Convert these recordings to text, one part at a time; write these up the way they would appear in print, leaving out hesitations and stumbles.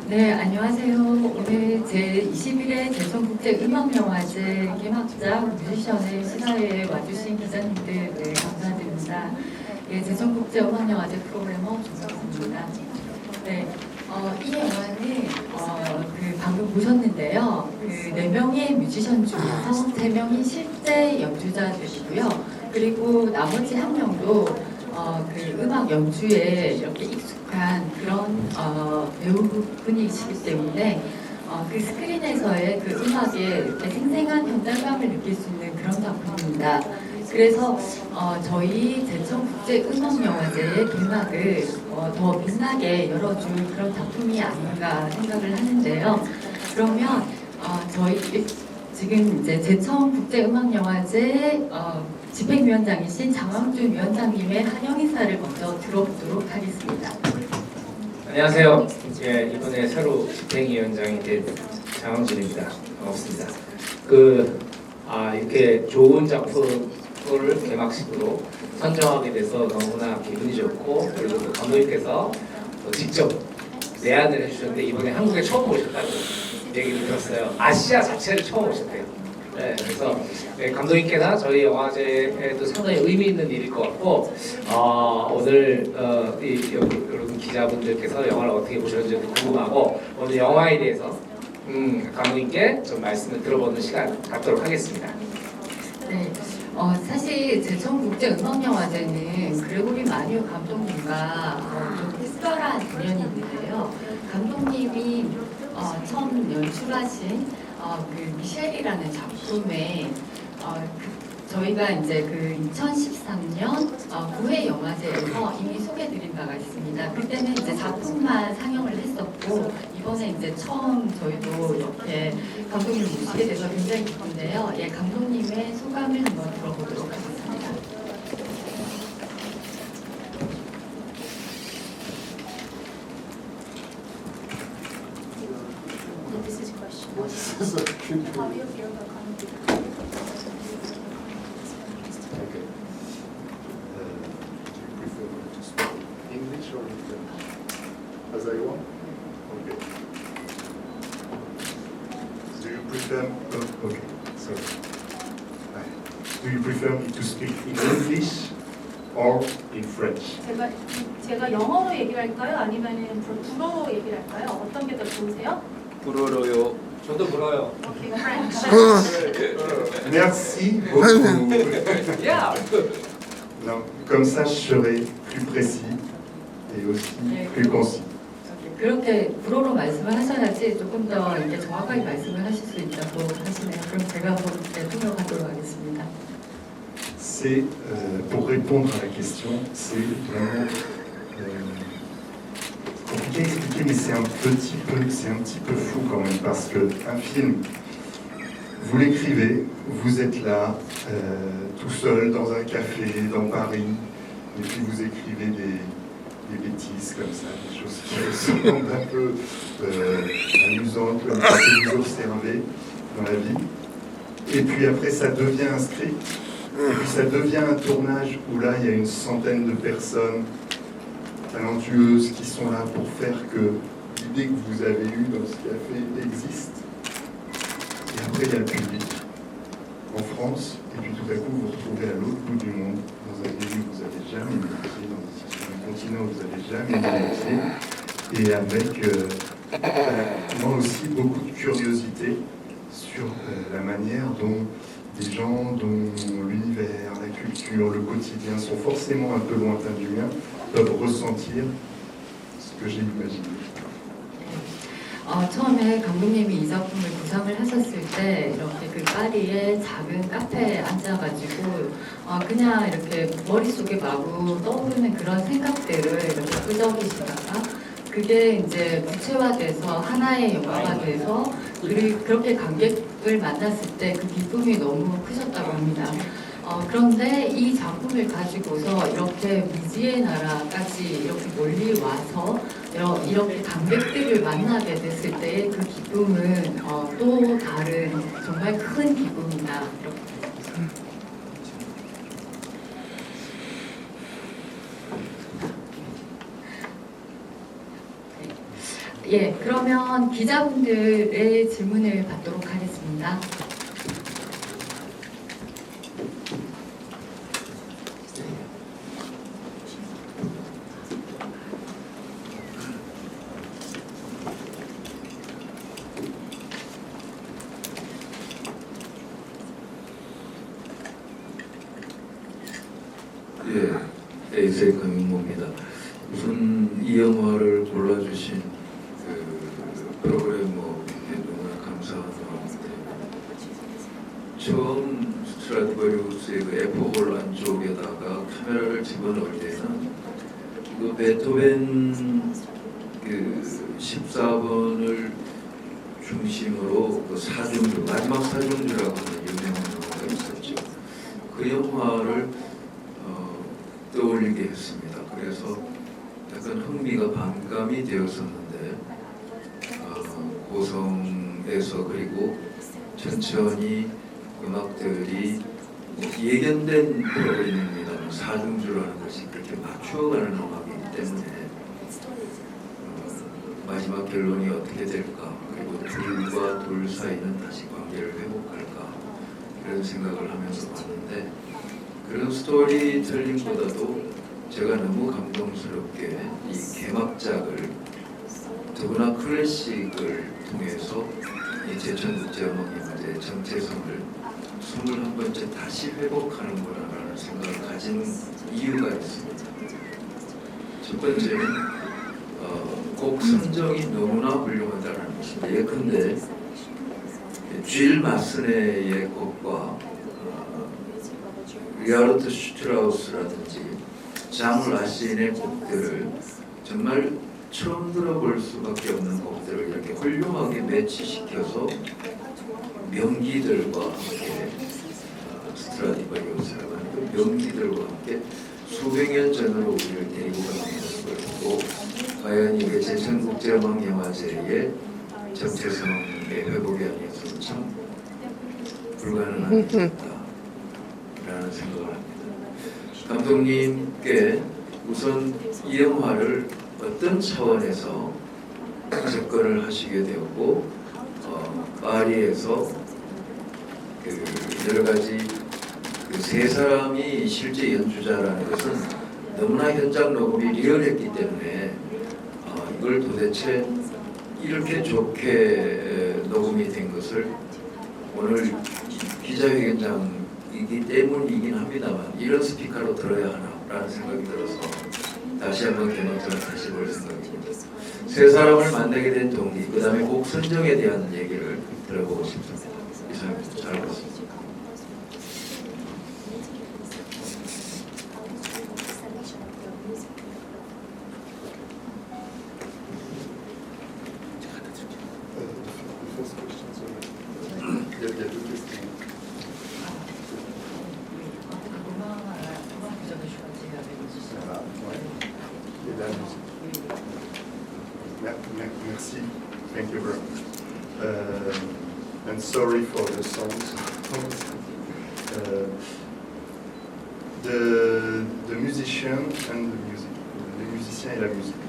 네, 안녕하세요. 오늘 제21회 제천국제음악영화제 개막자 뮤지션의 시사회에 와주신 기자님들 네, 감사드립니다. 예, 제천국제음악영화제 프로그래머 조정입니다. 네, 이 영화는 방금 보셨는데요. 그 4명의 뮤지션 중에서 3명이 실제 연주자들이고요. 그리고 나머지 1명도 그 음악 연주에 이렇게 익숙한 그런 배우분이시기 때문에 그 스크린에서의 그 음악에 이렇게 생생한 현장감을 느낄 수 있는 그런 작품입니다. 그래서 저희 제천국제음악영화제의 개막을 더 빛나게 열어줄 그런 작품이 아닌가 생각을 하는데요. 그러면 저희 지금 이제 제천국제음악영화제 집행위원장이신 장황준 위원장님의 환영 인사를 먼저 들어보도록 하겠습니다. 안녕하세요. 예, 이번에 새로 집행위원장이 된 장황준입니다. 반갑습니다. 이렇게 좋은 작품을 개막식으로 선정하게 돼서 너무나 기분이 좋고, 그리고 또 감독님께서 직접 내한을 해주셨는데 이번에 한국에 처음 오셨다고 얘기를 들었어요. 아시아 자체를 처음 오셨대요. 네, 그래서 감독님께나 저희 영화제에도 상당히 의미 있는 일일 것 같고, 오늘 여러분 기자분들께서 영화를 어떻게 보셨는지 궁금하고, 오늘 영화에 대해서 감독님께 좀 말씀을 들어보는 시간 갖도록 하겠습니다. 네, 사실 제천국제음악영화제는 그레고리 마리오 감독님과 좀 특별한 인연이 있는데요. 감독님이 처음 연출하신 그 미셸이라는 작품에 저희가 이제 그 2013년 9회 영화제에서 이미 소개드린 바가 있습니다. 그때는 이제 작품만 상영을 했었고, 이번에 이제 처음 저희도 이렇게 감독님을 모시게 돼서 굉장히 기쁜데요. 예, 감독님의 소감을 한번 들어보도록 하겠습니다. How do you feel about coming to Okay. Do you prefer to speak English or French? As I want? Okay. Do you prefer... okay, sorry. Do you prefer me to speak in English or in French? 제가 영어로 얘기를 할까요? 아니면 불어로 얘기를 할까요? 어떤 게 더 좋으세요? 불어로요. 저도 불어요. Okay, French. Merci beaucoup. 야! Non, comme ça, je serai plus précis et aussi plus concis. 그렇게 불어로 말씀을 하셔야지 조금 더 이렇게 정확하게 말씀을 하실 수 있다고 하시네요. 그럼 제가 그렇게 통역하도록 하겠습니다. C'est, pour répondre à la question, c'est vraiment compliqué à expliquer, mais c'est un petit peu fou quand même, parce que un film, vous l'écrivez, vous êtes là, tout seul dans un café, dans Paris, et puis vous écrivez des bêtises comme ça, des choses qui semblent un peu amusantes, comme ça que vous observez dans la vie. Et puis après, ça devient un script, et puis ça devient un tournage où là, il y a une centaine de personnes talentueuses qui sont là pour faire que l'idée que vous avez eue dans ce café existe. Et après, il y a le public en France, et puis tout à coup, vous vous retrouvez à l'autre bout du monde, dans un pays où vous n'avez jamais mis les pieds, dans un continent où vous n'avez jamais mis les pieds, et avec moi aussi beaucoup de curiosité sur la manière dont des gens dont l'univers, la culture, le quotidien sont forcément un peu lointains du mien, peuvent ressentir ce que j'ai imaginé. 처음에 감독님이 이 작품을 구상을 하셨을 때 이렇게 그 파리의 작은 카페에 앉아가지고 그냥 이렇게 머릿속에 마구 떠오르는 그런 생각들을 이렇게 끄적이시다가 그게 이제 구체화돼서 하나의 영화가 돼서 그렇게 관객을 만났을 때 그 기쁨이 너무 크셨다고 합니다. 그런데 이 작품을 가지고서 이렇게 미지의 나라까지 이렇게 멀리 와서 이렇게 관객들을 만나게 됐을 때의 그 기쁨은 또 다른 정말 큰 기쁨이다 이렇게 말씀드립니다. 예, 그러면 기자분들의 질문을 받도록 하겠습니다. 예, 에이세이 강윤모입니다. 우선 이 영화를 골라주신 그 프로그래머에 너무나 감사한 마음인데, 처음 스트라디바리우스의 그 F4 안쪽에다가 카메라를 집어넣을 때는 그 베토벤 그 14번을 중심으로 그 사중주, 마지막 사중주라고 하는 유명한 영화가 있었죠. 그 영화를 떠올리게 했습니다. 그래서 약간 흥미가 반감이 되었었는데, 고성에서 그리고 천천히 음악들이 예견된 프로그램입니다. 사중주라는 것이 그렇게 맞추어가는 음악이기 때문에 마지막 결론이 어떻게 될까, 그리고 둘과 둘 사이는 다시 관계를 회복할까, 이런 생각을 하면서 봤는데, 그런 스토리텔링보다도 제가 너무 감동스럽게 이 개막작을, 더구나 클래식을 통해서 이 제천국제음악연대 정체성을 21번째 다시 회복하는 거라는 생각을 가진 이유가 있습니다. 첫 번째는 곡 선정이 너무나 훌륭하다는 것입니다. 예컨대 쥘 마스네의 곡과 리하르트 슈트라우스라든지 장 라신의 곡들을 정말 처음 들어볼 수밖에 없는 곡들을 이렇게 훌륭하게 매치시켜서 명기들과 함께, 스트라디바리우스라고 하는 그 명기들과 함께 수백 년 전으로 우리를 데리고 가는 모습을 보고, 과연 이게 제천국제음악영화제의 정체성의 회복이 아니어서 참 불가능한 일이었다 라는 생각을 합니다. 감독님께 우선 이 영화를 어떤 차원에서 접근을 하시게 되었고, 파리에서 그 여러 가지 그 세 사람이 실제 연주자라는 것은 너무나 현장 녹음이 리얼했기 때문에 이걸 도대체 이렇게 좋게 녹음이 된 것을 오늘 기자회견장이기 때문이긴 합니다만 이런 스피커로 들어야 하나라는 생각이 들어서 다시 한번 개막전을 다시 볼 생각입니다. 세 사람을 만나게 된 동기, 그 다음에 곡 선정에 대한 얘기를 들어보고 싶습니다. 이상입니다. 잘 봤습니다. Il y a deux questions. Voilà, ouais. Et la musique. Merci. Thank you very much. And sorry for the songs. The musician and the music. Les musiciens et la musique.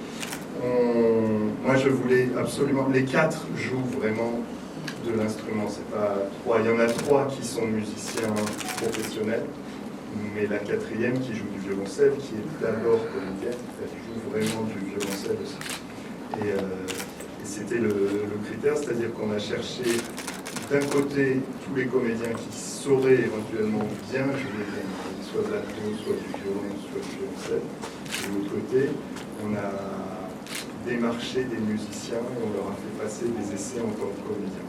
Moi, je voulais absolument. Les quatre jouent vraiment de l'instrument. C'est pas trois. Il y en a trois qui sont musiciens professionnels, mais la quatrième qui joue du violoncelle, qui est d'abord comédienne, elle joue vraiment du violoncelle aussi. Et c'était le critère, c'est-à-dire qu'on a cherché d'un côté tous les comédiens qui sauraient éventuellement bien jouer, soit de l'alto, soit du violon, soit du violoncelle. De l'autre côté, on a démarché des musiciens et on leur a fait passer des essais en tant que comédiens.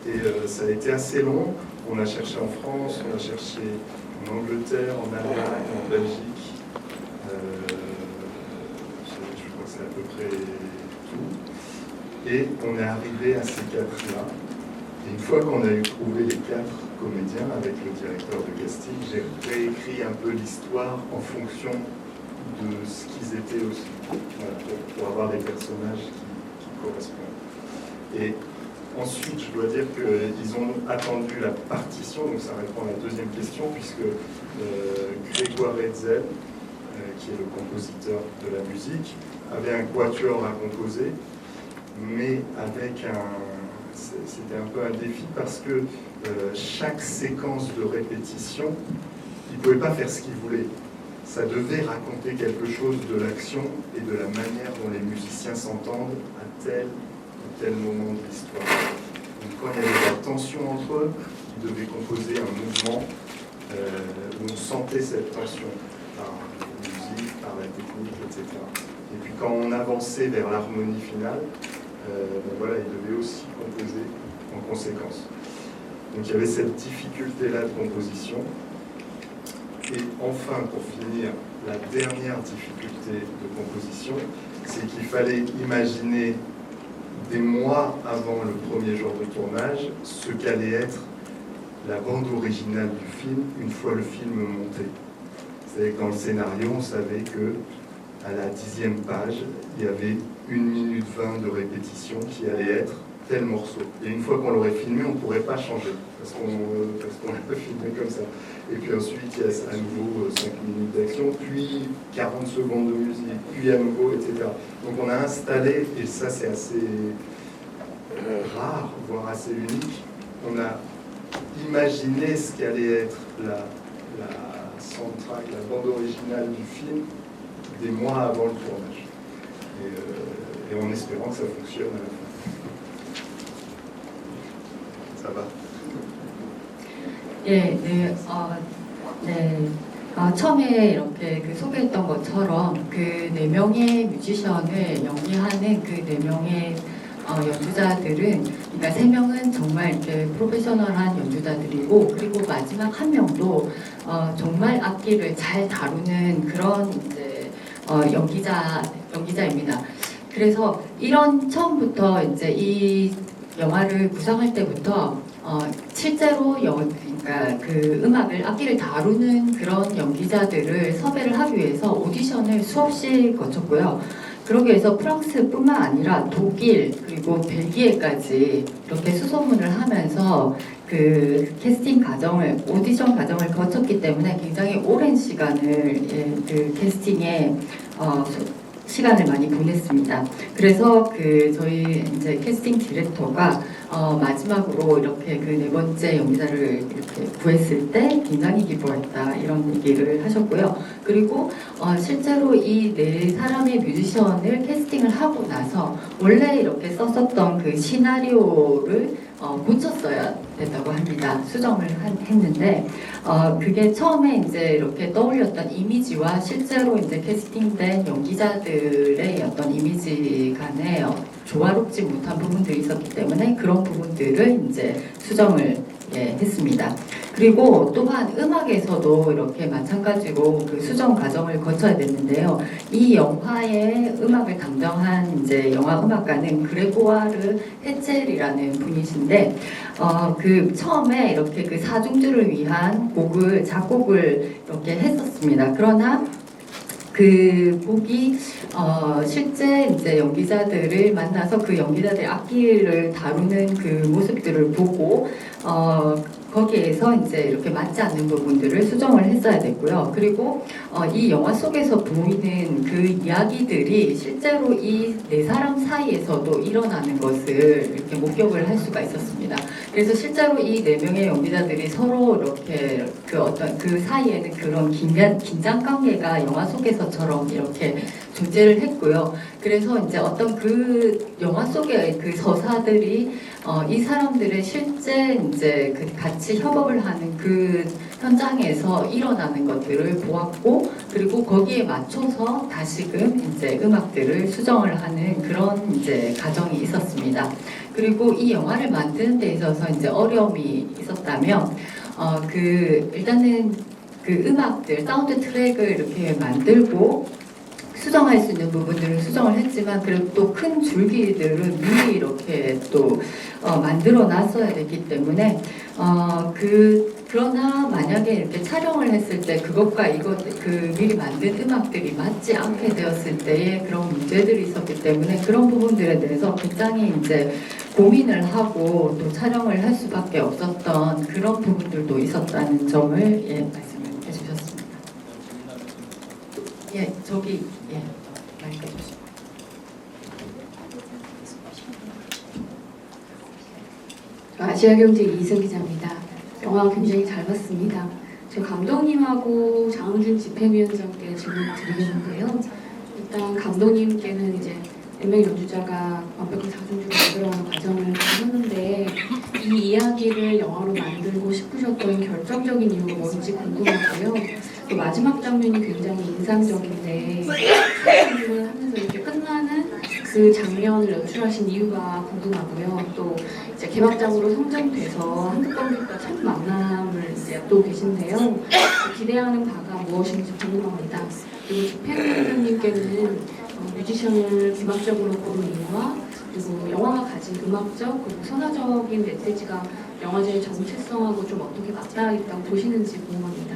Et ça a été assez long. On a cherché en France, on a cherché en Angleterre, en Allemagne, en Belgique. Je crois que c'est à peu près tout. Et on est arrivé à ces quatre-là. Et une fois qu'on a eu trouvé les quatre comédiens avec le directeur de casting, j'ai réécrit un peu l'histoire en fonction de ce qu'ils étaient aussi, voilà, pour avoir des personnages qui correspondent. Et ensuite, je dois dire qu'ils ont attendu la partition, donc ça répond à la deuxième question, puisque Grégoire Hetzel, qui est le compositeur de la musique, avait un quatuor à composer, mais c'était un peu un défi parce que chaque séquence de répétition, il ne pouvait pas faire ce qu'il voulait. Ça devait raconter quelque chose de l'action et de la manière dont les musiciens s'entendent à tel ou tel moment de l'histoire. Donc quand il y avait la tension entre eux, ils devaient composer un mouvement où on sentait cette tension par la musique, par la technique, etc. Et puis quand on avançait vers l'harmonie finale, voilà, ils devaient aussi composer en conséquence. Donc il y avait cette difficulté-là de composition. Et enfin, pour finir, la dernière difficulté de composition, c'est qu'il fallait imaginer des mois avant le premier jour de tournage ce qu'allait être la bande originale du film une fois le film monté. C'est-à-dire que dans le scénario, on savait que à la 10e page, il y avait 1 minute 20 de répétition qui allait être tel morceau. Et une fois qu'on l'aurait filmé, on ne pourrait pas changer, parce qu'on l'a filmé comme ça. Et puis ensuite, il y a à nouveau 5 minutes d'action, puis 40 secondes de musique, puis à nouveau, etc. Donc on a installé, et ça c'est assez rare, voire assez unique, on a imaginé ce qu'allait être la soundtrack, la bande originale du film, des mois avant le tournage. Et en espérant que ça fonctionne à la fin. Ça va. 예, 네, 처음에 이렇게 소개했던 것처럼 그 4명의 뮤지션을 연기하는 그 4명의 연주자들은, 그러니까 3명은 정말 이렇게 프로페셔널한 연주자들이고, 그리고 마지막 1명도 정말 악기를 잘 다루는 그런 이제 연기자입니다. 그래서 처음부터 이제 이 영화를 구상할 때부터 실제로 그러니까 그 악기를 다루는 그런 연기자들을 섭외를 하기 위해서 오디션을 수없이 거쳤고요. 그러기 위해서 프랑스뿐만 아니라 독일 그리고 벨기에까지 이렇게 수소문을 하면서 그 오디션 과정을 거쳤기 때문에 굉장히 오랜 시간을 그 캐스팅에 시간을 많이 보냈습니다. 그래서 저희 이제 캐스팅 디렉터가 마지막으로 이렇게 그 4번째 연기자를 이렇게 구했을 때 굉장히 기뻐했다, 이런 얘기를 하셨고요. 그리고 실제로 이 4사람의 뮤지션을 캐스팅을 하고 나서 원래 이렇게 썼었던 그 시나리오를 고쳤어야 됐다고 합니다. 수정을 했는데 그게 처음에 이제 이렇게 떠올렸던 이미지와 실제로 이제 캐스팅된 연기자들의 어떤 이미지 간에 조화롭지 못한 부분들이 있었기 때문에 그런 부분들을 이제 수정을 했습니다. 그리고 또한 음악에서도 이렇게 마찬가지로 그 수정 과정을 거쳐야 됐는데요. 이 영화의 음악을 담당한 이제 영화 음악가는 그레고아르 헤첼이라는 분이신데, 그 처음에 이렇게 그 사중주를 위한 작곡을 이렇게 했었습니다. 그러나 그 곡이 실제 이제 연기자들을 만나서 그 연기자들의 악기를 다루는 그 모습들을 보고 거기에서 이제 이렇게 맞지 않는 부분들을 수정을 했어야 됐고요. 그리고 이 영화 속에서 보이는 그 이야기들이 실제로 이 4사람 사이에서도 일어나는 것을 이렇게 목격을 할 수가 있었습니다. 그래서 실제로 이 4명의 연기자들이 서로 이렇게 그 사이에는 그런 긴장 관계가 영화 속에서처럼 이렇게 존재를 했고요. 그래서 이제 어떤 그 영화 속의 그 서사들이 이 사람들의 실제 이제 같이 협업을 하는 그 현장에서 일어나는 것들을 보았고, 그리고 거기에 맞춰서 다시금 이제 음악들을 수정을 하는 그런 이제 과정이 있었습니다. 그리고 이 영화를 만드는 데 있어서 이제 어려움이 있었다면, 일단은 그 음악들, 사운드 트랙을 이렇게 만들고 수정할 수 있는 부분들은 수정을 했지만 그래도 또 큰 줄기들은 미리 이렇게 또 만들어 놨어야 됐기 때문에 그러나 만약에 이렇게 촬영을 했을 때 그것과 미리 만든 음악들이 맞지 않게 되었을 때의 그런 문제들이 있었기 때문에 그런 부분들에 대해서 굉장히 이제 고민을 하고 또 촬영을 할 수밖에 없었던 그런 부분들도 있었다는 점을 말씀을 해주셨습니다. 예, 저기 마이크 주시고. 아시아경제 이희선 기자입니다. 영화 굉장히 잘 봤습니다. 저 감독님하고 장흥준 집행위원장께 질문 드리겠는데요. 일단 감독님께는 이제 몇 명의 연주자가 완벽한 작품을 만들어가는 과정을 하셨는데 이 이야기를 영화로 만들고 싶으셨던 결정적인 이유가 뭔지 궁금하고요. 또 마지막 장면이 굉장히 인상적인데 수업을 하면서 이렇게 끝나는 그 장면을 연출하신 이유가 궁금하고요. 또 이제 개막장으로 선정돼서 한국 관객과 첫 만남을 이제 앞두고 계신데요. 기대하는 바가 무엇인지 궁금합니다. 그리고 집행위원장님께는 뮤지션을 기막적으로 보는 이유와 그리고 영화가 가진 음악적 그리고 선화적인 메시지가 영화제의 정체성하고 좀 어떻게 맞닿아 있다고 보시는지 궁금합니다.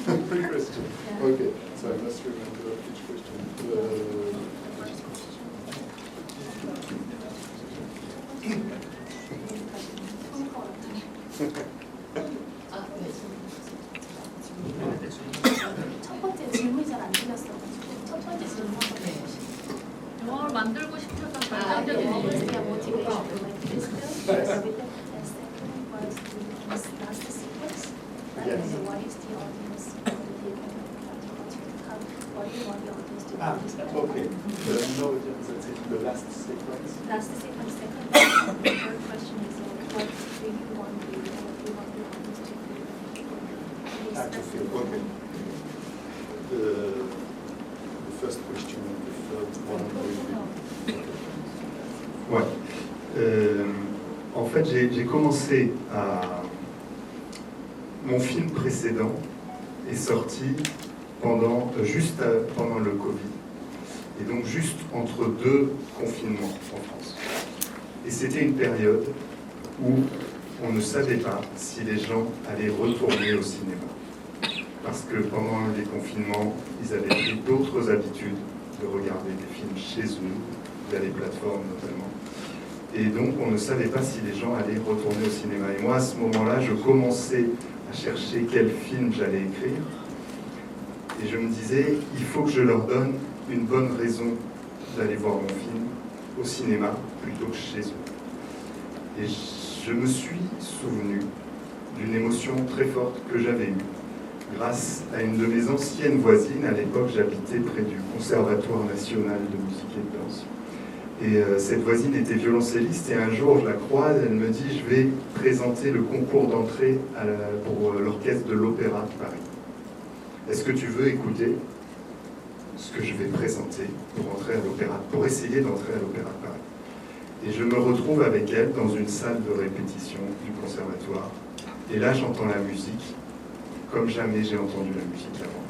Good question. Okay, so I must remember each question. 첫 번째 질문이 잘 안 들렸어가지고 첫 번째 질문 한번 해주시죠. 영화를 만들고 싶었던 결정적인 이유. Okay. No, that's it. The last sequence. Last sequence, second. The third question is what do you want the audience to feel? To feel. Okay. The first question and the third one will be. Ouais. En fait, j'ai commencé à... Mon film précédent est sorti juste pendant le Covid. Et donc juste entre deux confinements en France. Et c'était une période où on ne savait pas si les gens allaient retourner au cinéma. Parce que pendant les confinements, ils avaient pris d'autres habitudes de regarder des films chez eux, via les plateformes notamment. Et donc on ne savait pas si les gens allaient retourner au cinéma. Et moi à ce moment-là, je commençais à chercher quel film j'allais écrire. Et je me disais, il faut que je leur donne une bonne raison d'aller voir mon film au cinéma plutôt que chez eux. Et je me suis souvenu d'une émotion très forte que j'avais eue grâce à une de mes anciennes voisines. À l'époque, j'habitais près du Conservatoire national de musique et de danse. Et cette voisine était violoncelliste et un jour, je la croise, elle me dit, je vais présenter le concours d'entrée pour l'orchestre de l'Opéra de Paris. Est-ce que tu veux écouter ce que je vais présenter pour essayer d'entrer à l'Opéra de Paris? Et je me retrouve avec elle dans une salle de répétition du conservatoire. Et là, j'entends la musique comme jamais j'ai entendu la musique avant.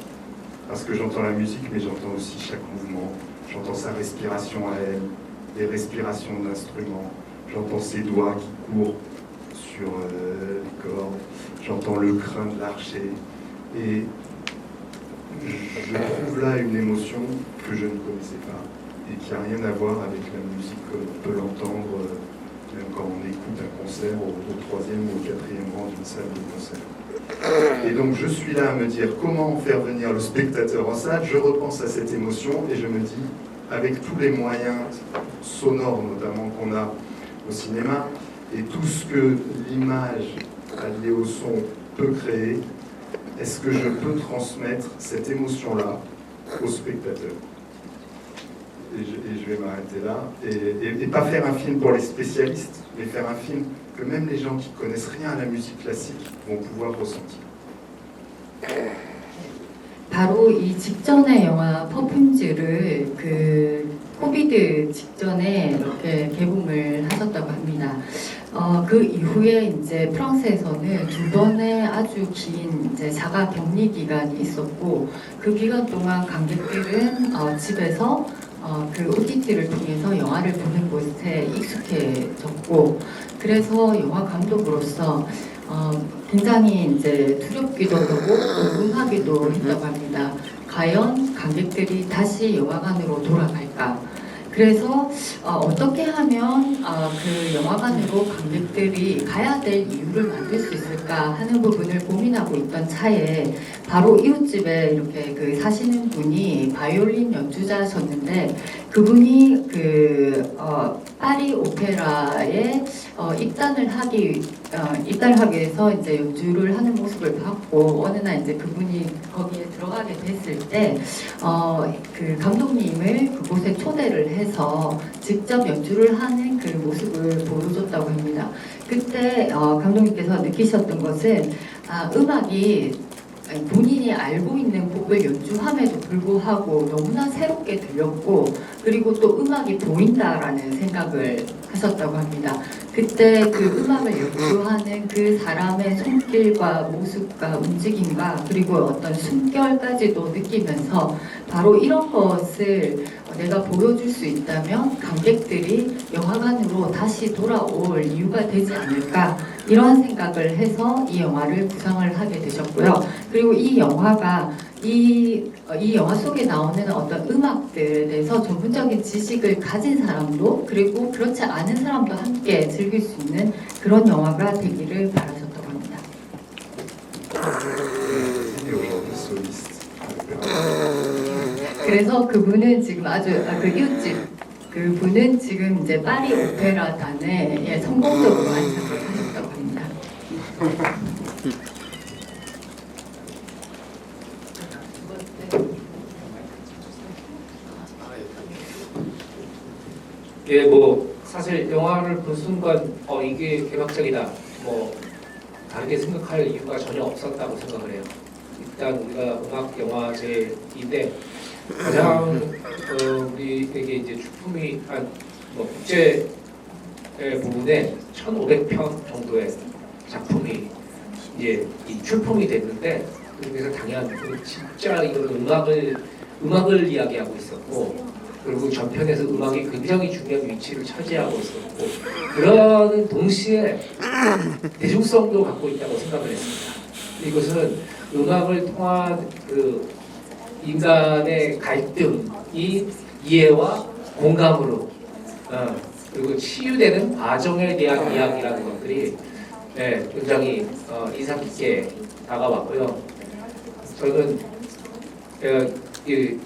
Parce que j'entends la musique, mais j'entends aussi chaque mouvement. J'entends sa respiration à elle, les respirations d'instruments. J'entends ses doigts qui courent sur les cordes. J'entends le crin de l'archer. Et je trouve là une émotion que je ne connaissais pas et qui n'a rien à voir avec la musique comme on peut l'entendre même quand on écoute un concert au 3e ou au 4e rang d'une salle de concert. Et donc je suis là à me dire comment faire venir le spectateur en salle. Je repense à cette émotion et je me dis, avec tous les moyens sonores notamment qu'on a au cinéma et tout ce que l'image alliée au son peut créer, est-ce que je peux transmettre cette émotion-là au spectateur? Et je vais m'arrêter là. Et pas faire un film pour les spécialistes, mais faire un film que même les gens qui ne connaissent rien à la musique classique vont pouvoir ressentir. 바로 이 직전의 영화 퍼퓸즈를 코비드 직전에 이렇게 개봉을 하셨다고 합니다. 그 이후에 이제 프랑스에서는 두 번의 아주 긴 이제 자가 격리 기간이 있었고 그 기간 동안 관객들은 집에서 그 OTT를 통해서 영화를 보는 곳에 익숙해졌고 그래서 영화 감독으로서 굉장히 이제 두렵기도 하고 궁금하기도 했다고 합니다. 과연 관객들이 다시 영화관으로 돌아갈까? 그래서 어떻게 하면 그 영화관으로 관객들이 가야 될 이유를 만들 수 있을까 하는 부분을 고민하고 있던 차에 바로 이웃집에 이렇게 그 사시는 분이 바이올린 연주자셨는데 그분이 그 파리 오페라에 입단을 하기 위해서 이제 연주를 하는 모습을 봤고 어느 날 이제 그분이 거기에 들어가게 됐을 때 그 감독님을 그곳에 초대를 해서 직접 연주를 하는 그 모습을 보여줬다고 합니다. 그때 감독님께서 느끼셨던 것은 음악이 본인이 알고 있는 곡을 연주함에도 불구하고 너무나 새롭게 들렸고 그리고 또 음악이 보인다라는 생각을 하셨다고 합니다. 그때 그 음악을 연주하는 그 사람의 손길과 모습과 움직임과 그리고 어떤 숨결까지도 느끼면서 바로 이런 것을 내가 보여줄 수 있다면 관객들이 영화관으로 다시 돌아올 이유가 되지 않을까 이런 생각을 해서 이 영화를 구상을 하게 되셨고요. 그리고 이 영화가 이 영화 속에 나오는 어떤 음악들에 대해서 전문적인 지식을 가진 사람도 그리고 그렇지 않은 사람도 함께 즐길 수 있는 그런 영화가 되기를 바라셨다고 합니다. 그래서 그분은 지금 그 이웃집 그분은 지금 이제 파리 오페라 단에 성공적으로 안착을 하셨다고 합니다. 예, 뭐 사실 영화를 본 순간 이게 개막작이다. 뭐 다르게 생각할 이유가 전혀 없었다고 생각을 해요. 일단 우리가 음악 영화제인데 가장 우리에게 이제 출품이 뭐 국제 부분에 1,500편 정도의 작품이 이제 이 출품이 됐는데 그래서 당연 진짜 이거는 음악을 이야기하고 있었고. 그리고 전편에서 음악이 굉장히 중요한 위치를 차지하고 있었고 그런 동시에 대중성도 갖고 있다고 생각을 했습니다. 이것은 음악을 통한 그 인간의 갈등이 이해와 공감으로 그리고 치유되는 과정에 대한 이야기라는 것들이 굉장히 인상 깊게 다가왔고요. 저는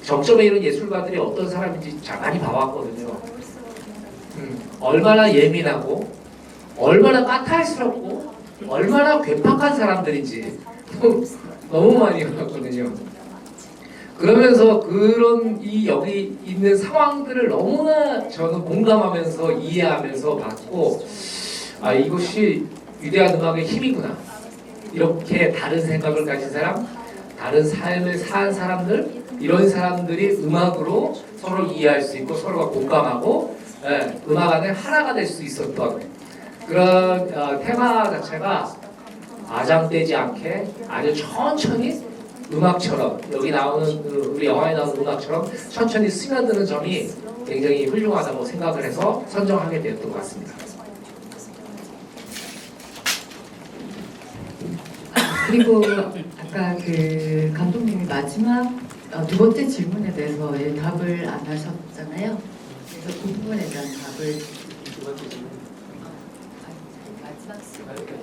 정점에 이른 예술가들이 어떤 사람인지 많이 봐왔거든요. 얼마나 예민하고 얼마나 까탈스럽고 얼마나 괴팍한 사람들인지 너무 많이 봤거든요. 그러면서 그런 여기 있는 상황들을 너무나 저는 공감하면서 이해하면서 봤고 이것이 위대한 음악의 힘이구나. 이렇게 다른 생각을 가진 사람, 다른 삶을 산 사람들 이런 사람들이 음악으로 서로 이해할 수 있고 서로가 공감하고 음악 안에 하나가 될 수 있었던 그런 테마 자체가 과장되지 않게 아주 천천히 음악처럼 여기 나오는 우리 영화에 나오는 음악처럼 천천히 스며드는 점이 굉장히 훌륭하다고 생각을 해서 선정하게 되었던 것 같습니다. 그리고 아까 그 감독님이 마지막 두 번째 질문에 대해서 답을 안 하셨잖아요. 그래서 그 부분에 대한 답을 두 번째 질문. 마지막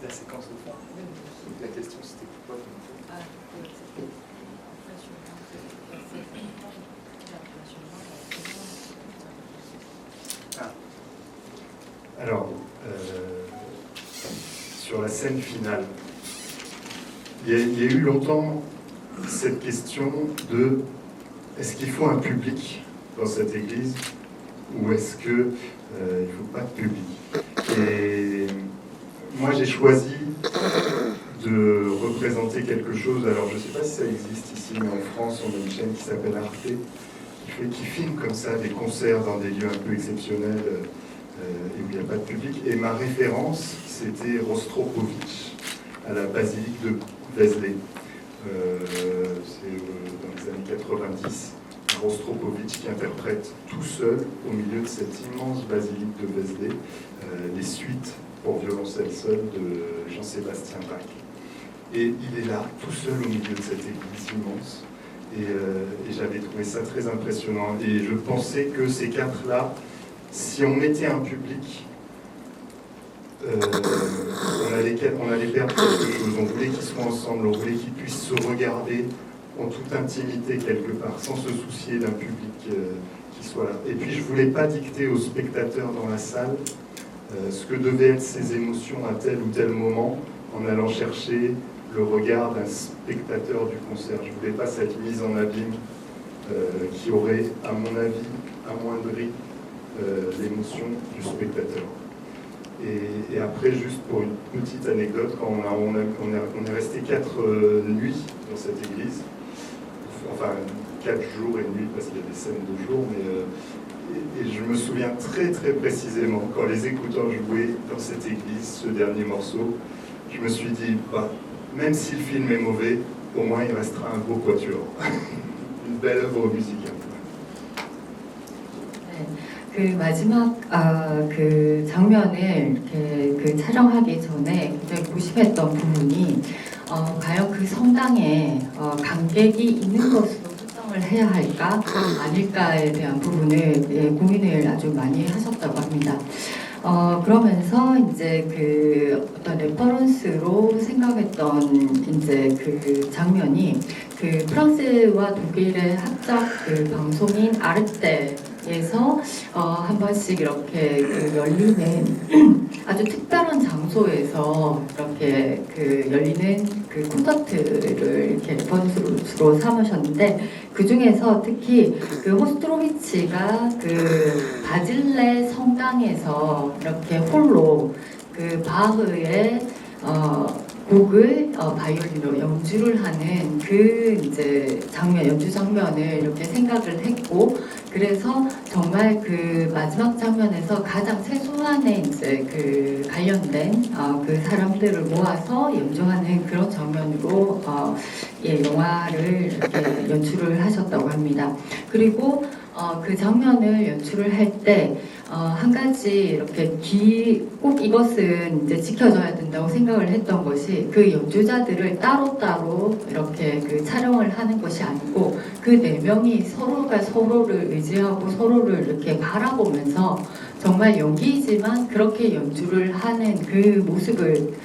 La séquence de fin. La question c'était pourquoi Alors, sur la scène finale, il y a eu longtemps cette question de est-ce qu'il faut un public dans cette église ou est-ce qu'il ne faut pas de public. Et moi j'ai choisi de représenter quelque chose, alors je ne sais pas si ça existe ici, mais en France on a une chaîne qui s'appelle Arte, qui filme comme ça des concerts dans des lieux un peu exceptionnels et où il n'y a pas de public. Et ma référence, c'était Rostropovitch à la basilique de Vézelay. C'est dans les années 90. Rostropovitch qui interprète tout seul au milieu de cette immense basilique de Vézelay les suites pour violoncelle seul de Jean-Sébastien Bach. Et il est là, tout seul au milieu de cette église immense. Et j'avais trouvé ça très impressionnant. Et je pensais que ces quatre-là, si on mettait un public, on allait perdre quelque chose. On voulait qu'ils soient ensemble, on voulait qu'ils puissent se regarder en toute intimité quelque part, sans se soucier d'un public qui soit là. Et puis je ne voulais pas dicter aux spectateurs dans la salle ce que devaient être ses émotions à tel ou tel moment, en allant chercher le regard d'un spectateur du concert. Je ne voulais pas cette mise en abîme qui aurait, à mon avis, amoindri l'émotion du spectateur. Et après, juste pour une petite anecdote, quand on est resté 4 nuits dans cette église, enfin 4 jours et nuits, parce qu'il y a des scènes de jour, mais et je me souviens très très précisément, quand les écoutants jouaient dans cette église, ce dernier morceau, je me suis dit, bah, même si le film est mauvais, au moins il restera un beau quatuor. Une belle œuvre musicale. 그 마지막 그 장면을 이렇게 그 촬영하기 전에 굉장히 고심했던 부분이 과연 그 성당에 관객이 있는 것으로 설정을 해야 할까 아닐까에 대한 부분을 고민을 아주 많이 하셨다고 합니다. 그러면서 이제 그 어떤 레퍼런스로 생각했던 이제 그 장면이 그 프랑스와 독일의 학적 그 방송인 아르테에서 한 번씩 이렇게 그 열리는 아주 특별한 장소에서 이렇게 그 열리는 그 콘서트를 이렇게 레퍼런스로 삼으셨는데 그 중에서 특히 그 호스트로비치가 그 바질레 성당에서 이렇게 홀로 그 바흐의 곡을 바이올린으로 연주를 하는 그 이제 장면, 연주 장면을 이렇게 생각을 했고, 그래서 정말 그 마지막 장면에서 가장 최소한의 이제 그 관련된 그 사람들을 모아서 연주하는 그런 장면으로 영화를 이렇게 연출을 하셨다고 합니다. 그리고 그 장면을 연출을 할 때 한 가지 이렇게 꼭 이것은 이제 지켜져야 된다고 생각을 했던 것이 그 연주자들을 따로따로 이렇게 그 촬영을 하는 것이 아니고 그 네 명이 서로가 서로를 의지하고 서로를 이렇게 바라보면서 정말 연기이지만 그렇게 연주를 하는 그 모습을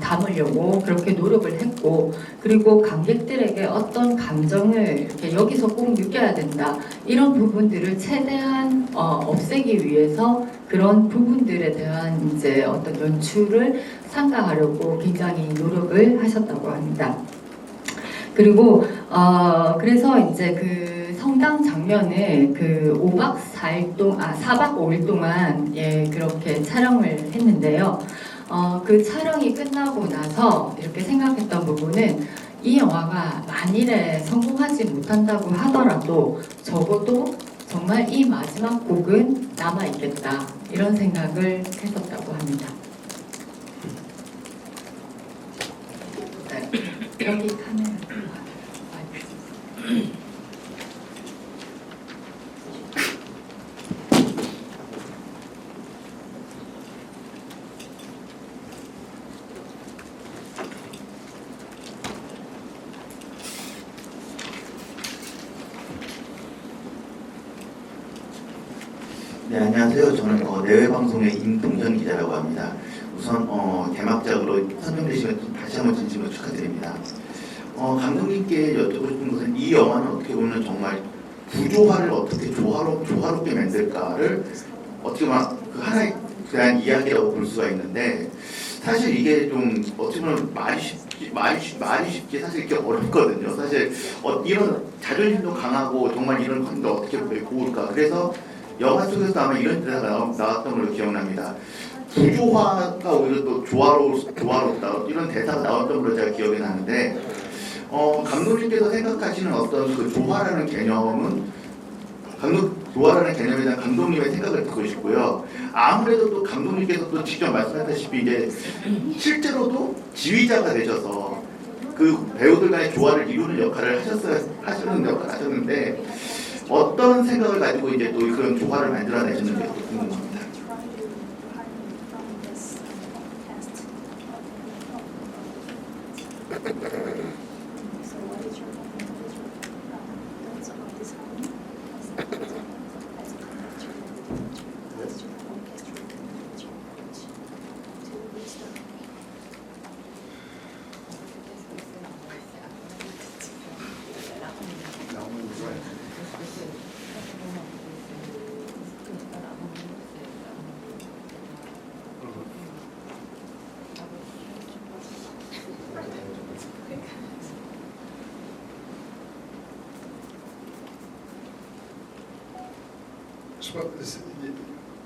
담으려고 그렇게 노력을 했고, 그리고 관객들에게 어떤 감정을 이렇게 여기서 꼭 느껴야 된다 이런 부분들을 최대한 없애기 위해서 그런 부분들에 대한 이제 어떤 연출을 상가하려고 굉장히 노력을 하셨다고 합니다. 그리고 그래서 이제 그 성당 장면을 그 4박 5일 동안 그렇게 촬영을 했는데요. 그 촬영이 끝나고 나서 이렇게 생각했던 부분은 이 영화가 만일에 성공하지 못한다고 하더라도 적어도 정말 이 마지막 곡은 남아있겠다 이런 생각을 했었다고 합니다. 네, 여기 카메라 네, 안녕하세요. 저는 내외방송의 임동현 기자라고 합니다. 우선 개막작으로 선정되시면 다시 한번 진심으로 축하드립니다. 감독님께 여쭤보고 싶은 것은 이 영화는 어떻게 보면 정말 구조화를 어떻게 조화롭게 만들까를 어떻게 보면 그 하나에 대한 이야기라고 볼 수가 있는데, 사실 이게 좀 어떻게 보면 말이 쉽게 사실 이렇게 어렵거든요. 사실 이런 자존심도 강하고 정말 이런 컨텐츠 어떻게 고를까. 그래서 영화 속에서 아마 이런 대사가 나왔던 걸로 기억납니다. 구조화가 오히려 또 조화롭다 이런 대사가 나왔던 걸로 제가 기억이 나는데, 감독님께서 생각하시는 어떤 그 조화라는 개념은 감독 조화라는 개념에 대한 감독님의 생각을 듣고 싶고요. 아무래도 또 감독님께서 또 직접 말씀하셨다시피 이제 실제로도 지휘자가 되셔서 그 배우들 간의 조화를 이루는 역할을 하셨는데 어떤 생각을 가지고 이제 또 그런 조화를 만들어내셨는지 궁금합니다.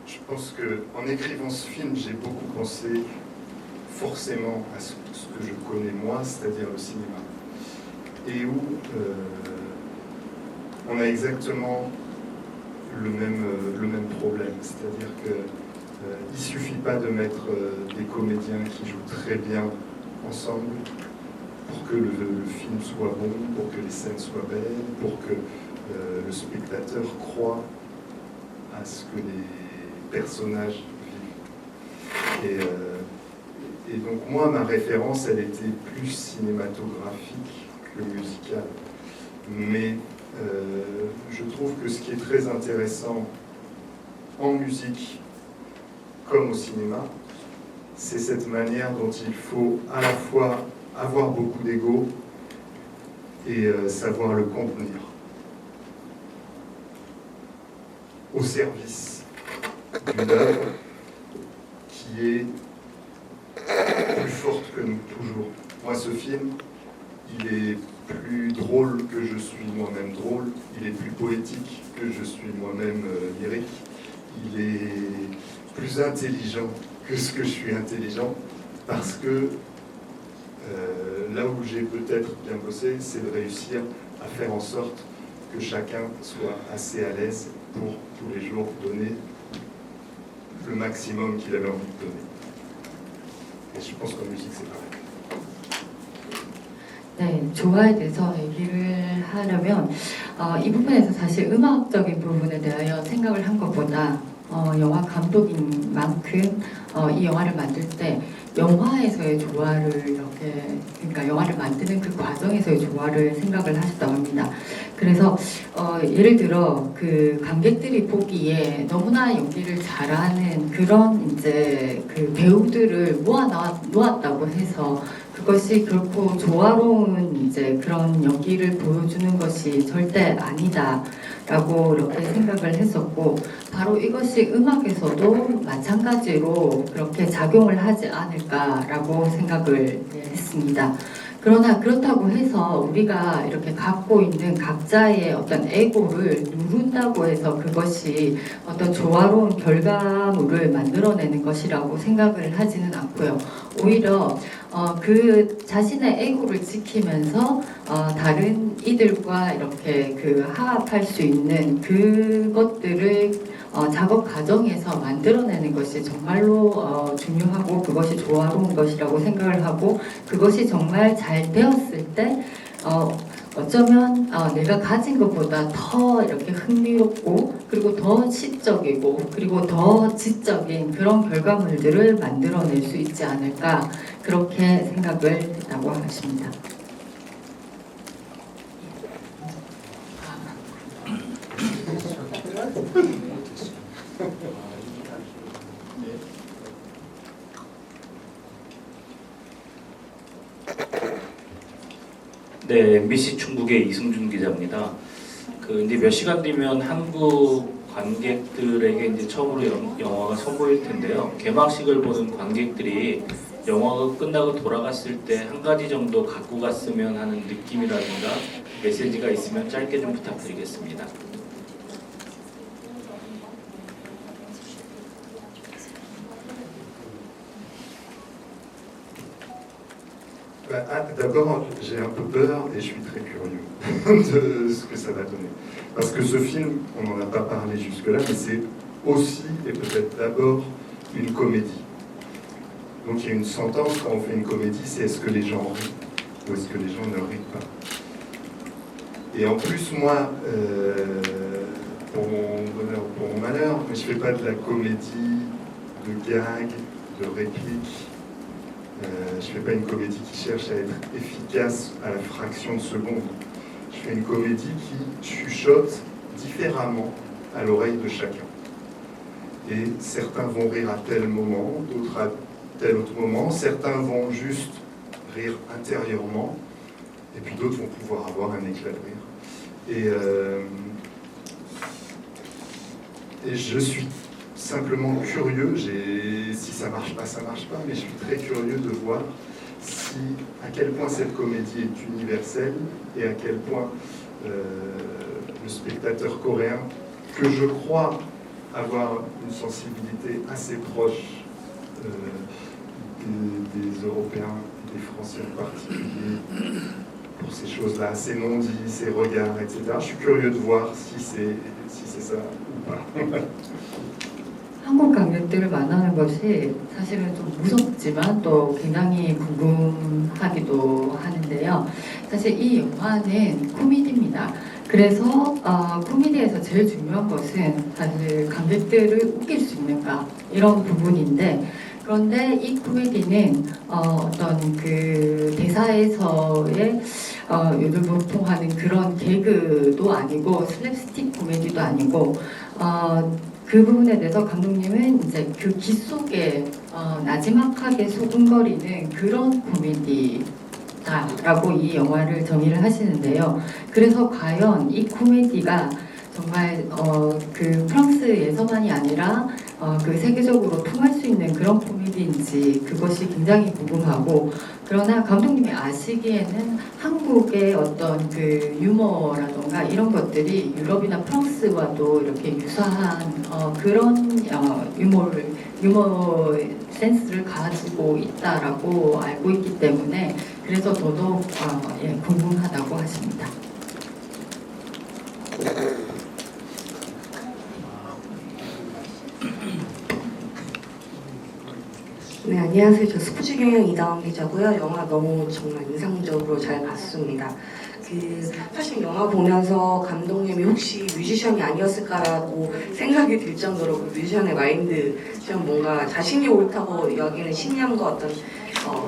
Je pense qu'en écrivant ce film, j'ai beaucoup pensé forcément à ce que je connais moi, c'est-à-dire le cinéma. Et où on a exactement le même problème. C'est-à-dire qu'il ne suffit pas de mettre des comédiens qui jouent très bien ensemble pour que le film soit bon, pour que les scènes soient belles, pour que le spectateur croit à ce que les personnages vivent. Et donc moi, ma référence, elle était plus cinématographique que musicale. Mais je trouve que ce qui est très intéressant en musique comme au cinéma, c'est cette manière dont il faut à la fois avoir beaucoup d'ego et savoir le contenir au service d'une œuvre qui est plus forte que nous, toujours. Moi, ce film, il est plus drôle que je suis moi-même drôle, il est plus poétique que je suis moi-même lyrique, il est plus intelligent que ce que je suis intelligent, parce que là où j'ai peut-être bien bossé, c'est de réussir à faire en sorte que chacun soit assez à l'aise pour tous les jours donner le maximum qu'il avait envie de donner. Et je pense qu'en musique, c'est pareil. 네, 조화에 대해서 얘기를 하려면 이 부분에서 사실 음악적인 부분에 대하여 생각을 한 것보다 영화 감독인 만큼 이 영화를 만들 때 영화에서의 조화를 이렇게 그러니까 영화를 만드는 그 과정에서의 조화를 생각을 하셨다고 합니다. 그래서 예를 들어 그 관객들이 보기에 너무나 연기를 잘하는 그런 이제 그 배우들을 모았다고 해서 그것이 결코 조화로운 이제 그런 연기를 보여주는 것이 절대 아니다라고 이렇게 생각을 했었고 바로 이것이 음악에서도 마찬가지로 그렇게 작용을 하지 않을까라고 생각을 했습니다. 그러나 그렇다고 해서 우리가 이렇게 갖고 있는 각자의 어떤 에고를 누른다고 해서 그것이 어떤 조화로운 결과물을 만들어내는 것이라고 생각을 하지는 않고요. 오히려 그 자신의 에고를 지키면서 다른 이들과 이렇게 그 화합할 수 있는 그것들을 작업 과정에서 만들어내는 것이 정말로 중요하고 그것이 조화로운 것이라고 생각을 하고 그것이 정말 잘 되었을 때 어쩌면 내가 가진 것보다 더 이렇게 흥미롭고 그리고 더 시적이고 그리고 더 지적인 그런 결과물들을 만들어낼 수 있지 않을까 그렇게 생각을 했다고 하십니다. 네, MBC 충북의 이승준 기자입니다. 이제 몇 시간 뒤면 한국 관객들에게 이제 처음으로 영화가 선보일 텐데요. 개막식을 보는 관객들이 영화가 끝나고 돌아갔을 때 한 가지 정도 갖고 갔으면 하는 느낌이라든가 메시지가 있으면 짧게 좀 부탁드리겠습니다. D'abord, j'ai un peu peur et je suis très curieux de ce que ça va donner. Parce que ce film, on n'en a pas parlé jusque-là, mais c'est aussi et peut-être d'abord une comédie. Donc il y a une sentence quand on fait une comédie, c'est est-ce que les gens rient ou est-ce que les gens ne rient pas. Et en plus, moi, pour mon bonheur ou pour mon malheur, mais je ne fais pas de la comédie, de gag, de réplique. Je ne fais pas une comédie qui cherche à être efficace à la fraction de seconde. Je fais une comédie qui chuchote différemment à l'oreille de chacun. Et certains vont rire à tel moment, d'autres à tel autre moment. Certains vont juste rire intérieurement, et puis d'autres vont pouvoir avoir un éclat de rire. Et je suis simplement curieux, si ça marche pas, mais je suis très curieux de voir à quel point cette comédie est universelle et à quel point le spectateur coréen, que je crois avoir une sensibilité assez proche des Européens et des Français en particulier, pour ces choses-là, ces non-dits, ces regards, etc. Je suis curieux de voir si c'est ça ou pas. 한국 관객들을 만나는 것이 사실은 좀 무섭지만 또 굉장히 궁금하기도 하는데요. 사실 이 영화는 코미디입니다. 그래서 코미디에서 제일 중요한 것은 사실 관객들을 웃길 수 있는가 이런 부분인데, 그런데 이 코미디는 어떤 그 대사에서의 요즘 보통하는 그런 개그도 아니고 슬랩스틱 코미디도 아니고 그 부분에 대해서 감독님은 이제 그 기 속에 나지막하게 소근거리는 그런 코미디다라고 이 영화를 정의를 하시는데요. 그래서 과연 이 코미디가 정말 그 프랑스에서만이 아니라 그 세계적으로 통할 수 있는 그런 코미디인지 그것이 굉장히 궁금하고, 그러나 감독님이 아시기에는 한국의 어떤 그 유머라던가 이런 것들이 유럽이나 프랑스와도 이렇게 유사한 그런 유머 센스를 가지고 있다라고 알고 있기 때문에 그래서 더더욱 궁금하다고 하십니다. 네, 안녕하세요. 저 스포츠 경영 이다원 기자고요. 영화 너무 정말 인상적으로 잘 봤습니다. 사실 영화 보면서 감독님이 혹시 뮤지션이 아니었을까라고 생각이 들 정도로 그 뮤지션의 마인드, 좀 뭔가 자신이 옳다고 여기는 신념과 어떤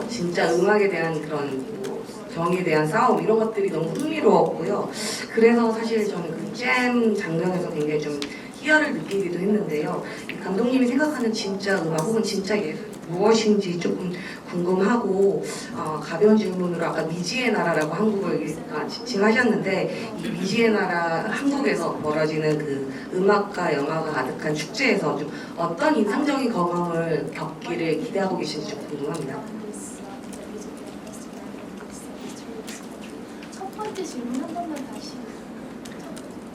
진짜 음악에 대한 그런 정에 대한 싸움 이런 것들이 너무 흥미로웠고요. 그래서 사실 저는 그 잼 장면에서 굉장히 좀 희열을 느끼기도 했는데요. 감독님이 생각하는 진짜 음악 혹은 진짜 예술 무엇인지 조금 궁금하고, 가벼운 질문으로 아까 미지의 나라라고 한국을 지칭하셨는데, 이 미지의 나라 한국에서 벌어지는 그 음악과 영화가 가득한 축제에서 좀 어떤 인상적인 경험을 겪기를 기대하고 계신지 좀 궁금합니다. 첫 번째 질문 한 번만 다시.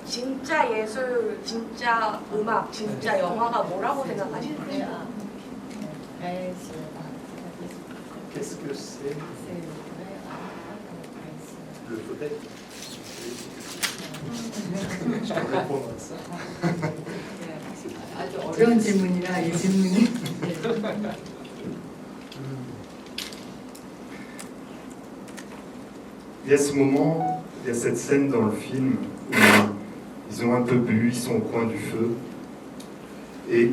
진짜 예술, 진짜 음악, 진짜 영화가 뭐라고 생각하시나요? Qu'est-ce que c'est le fauteuil? Je peux répondre à ça. 아주 어려운 질문이라 이 질문이 Il y a ce moment, il y a cette scène dans le film où ils ont un peu bu, ils sont au coin du feu et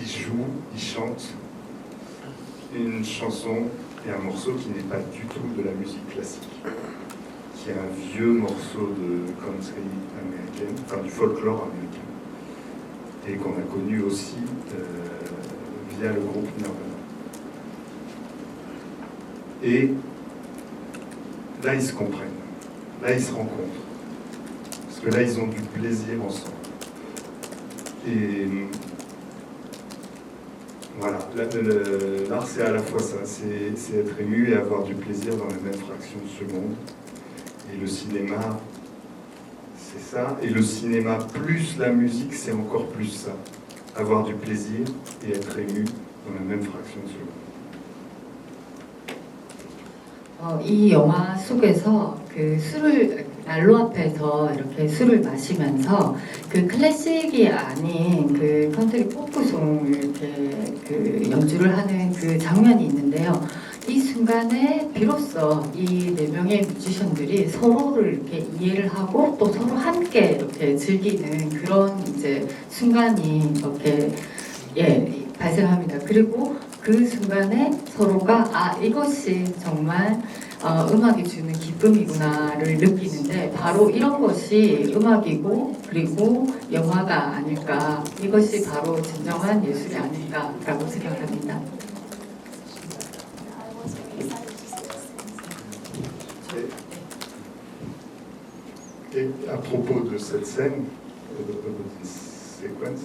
ils jouent, ils chantent une chanson et un morceau qui n'est pas du tout de la musique classique, qui est un vieux morceau de country américaine, enfin du folklore américain, et qu'on a connu aussi via le groupe Nirvana. Et là, ils se comprennent, là, ils se rencontrent, parce que là, ils ont du plaisir ensemble. Et voilà, l'art c'est à la fois ça, c'est être ému et avoir du plaisir dans la même fraction de seconde. Et le cinéma, c'est ça. Et le cinéma plus la musique, c'est encore plus ça. Avoir du plaisir et être ému dans la même fraction de seconde. 이 영화 속에서 그 술을 난로 앞에서 이렇게 술을 마시면서 그 클래식이 아닌 그 컨트리 포크송을 이렇게 그 연주를 하는 그 장면이 있는데요. 이 순간에 비로소 이 네 명의 뮤지션들이 서로를 이렇게 이해를 하고 또 서로 함께 이렇게 즐기는 그런 이제 순간이 이렇게 발생합니다. 그리고 그 순간에 서로가 이것이 정말 음악이 주는 기쁨이구나를 느끼는데 바로 이런 것이 음악이고 그리고 영화가 아닐까, 이것이 바로 진정한 예술이 아닐까라고 생각합니다. Et à propos de cette scène, de cette séquence,